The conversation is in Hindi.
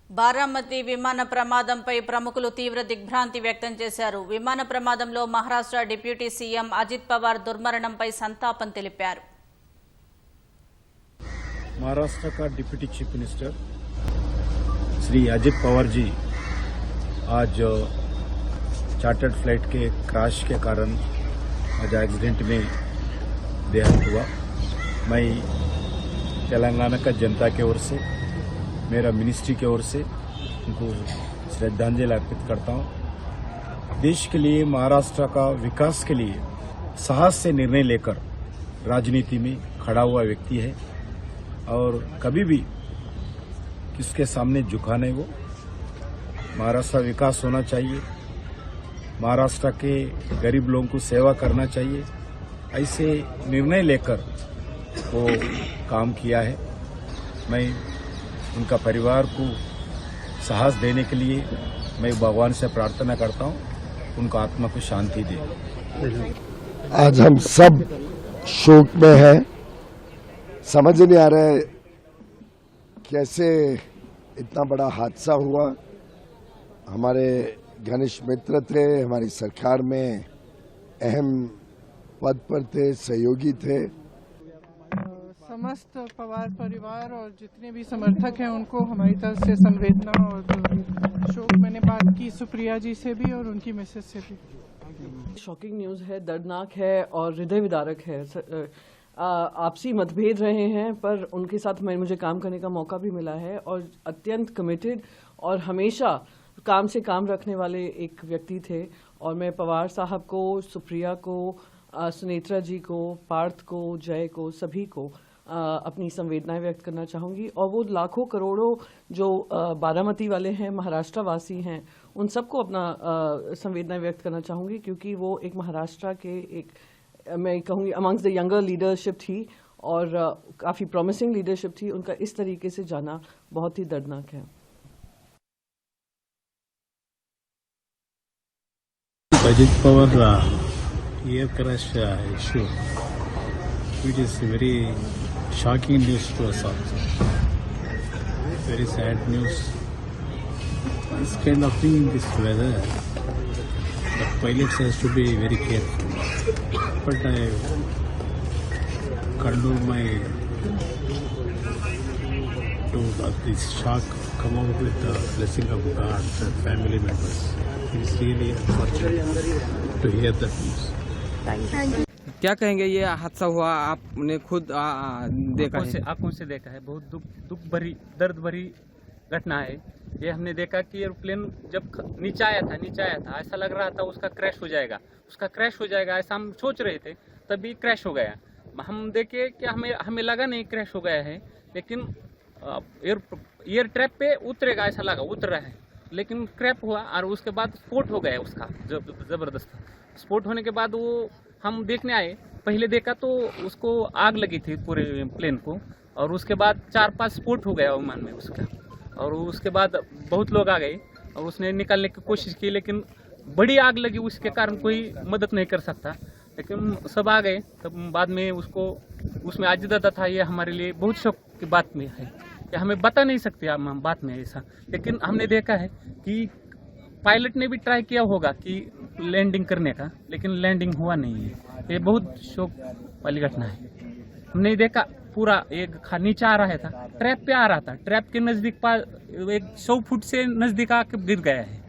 బారామతి విమాన ప్రమాదంపై ప్రముఖులు తీవ్ర దిగ్భ్రాంతి వ్యక్తం చేశారు. విమాన ప్రమాదంలో మహారాష్ట్ర డిప్యూటీ సీఎం అజిత్ పవార్ దుర్మరణంపై సంతాపం తెలిపారు. महाराष्ट्र का deputy chief minister Shri Ajit Pawar ji आज चार्टर्ड फ्लाइट के क्रैश के कारण आज एक्सीडेंट में देहांत हुआ। मैं तेलंगाना का जनता की ओर से, मेरा मिनिस्ट्री की ओर से उनको श्रद्धांजलि अर्पित करता हूं। देश के लिए, महाराष्ट्र का विकास के लिए साहस से निर्णय लेकर राजनीति में खड़ा हुआ व्यक्ति है और कभी भी किसके सामने झुका नहीं। वो महाराष्ट्र विकास होना चाहिए, महाराष्ट्र के गरीब लोगों को सेवा करना चाहिए, ऐसे निर्णय लेकर वो काम किया है। मैं उनका परिवार को साहस देने के लिए मैं भगवान से प्रार्थना करता हूं, उनका आत्मा को शांति दे। आज हम सब शोक में हैं। समझ नहीं आ रहा है कैसे इतना बड़ा हादसा हुआ। हमारे घनिष्ठ मित्र थे, हमारी सरकार में अहम पद पर थे, सहयोगी थे। समस्त पवार परिवार और जितने भी समर्थक हैं उनको हमारी तरफ से संवेदना और शोक। मैंने बात की सुप्रिया जी से भी और उनकी मिसेज से भी। शॉकिंग न्यूज़ है, दर्दनाक है और हृदय विदारक है। आपसी मतभेद रहे हैं पर उनके साथ मुझे काम करने का मौका भी मिला है और अत्यंत कमिटेड और हमेशा काम से काम रखने वाले एक व्यक्ति थे। और मैं पवार साहब को, सुप्रिया को, सुनेत्रा जी को, पार्थ को, जय को, सभी को अपनी संवेदनाएं व्यक्त करना चाहूँगी। और वो लाखों करोड़ों जो बारामती वाले हैं, महाराष्ट्र वासी हैं, उन सबको अपना संवेदनाएं व्यक्त करना चाहूँगी क्योंकि वो एक महाराष्ट्र के एक, मैं कहूँगी अमंग्स द यंगर लीडरशिप थी और काफ़ी प्रॉमिसिंग लीडरशिप थी। उनका इस तरीके से जाना बहुत ही दर्दनाक है। Ajit Pawar air crash issue, which is very shocking news to us also. Very sad news. This kind of thing in this weather, the pilots has to be very careful. But I condole my to this shock, come out with the blessing of God and family members. It is really unfortunate to hear that news. क्या कहेंगे, ये हादसा हुआ, आपने खुद देखा है? आंखों से देखा है। बहुत दुख भरी, दर्द भरी घटना है ये। हमने देखा कि एयरप्लेन जब नीचे आया था ऐसा लग रहा था उसका क्रैश हो जाएगा ऐसा हम सोच रहे थे, तभी क्रैश हो गया। हम देखे कि हमें लगा नहीं क्रैश हो गया है, लेकिन एयर ट्रैप पे उतरेगा ऐसा लगा, उतर रहा है, लेकिन क्रैप हुआ और उसके बाद स्फोट हो गया उसका जबरदस्त। स्फोट होने के बाद वो हम देखने आए, पहले देखा तो उसको आग लगी थी पूरे प्लेन को, और उसके बाद 4-5 स्फोट हो गया विमान में उसका। और उसके बाद बहुत लोग आ गए और उसने निकालने की कोशिश की, लेकिन बड़ी आग लगी, उसके कारण कोई मदद नहीं कर सकता। लेकिन सब आ गए, तब बाद में उसको उसमें अजित दादा था। ये हमारे लिए बहुत शौक की बात में है कि हमें बता नहीं सकते हम बात में ऐसा, लेकिन हमने देखा है कि पायलट ने भी ट्राई किया होगा कि लैंडिंग करने का, लेकिन लैंडिंग हुआ नहीं है। ये बहुत शौक वाली घटना है। हमने देखा पूरा एक नीचे आ रहा था, ट्रैप पे आ रहा था, ट्रैप के नजदीक 100 फुट से नजदीक आके गिर गया है।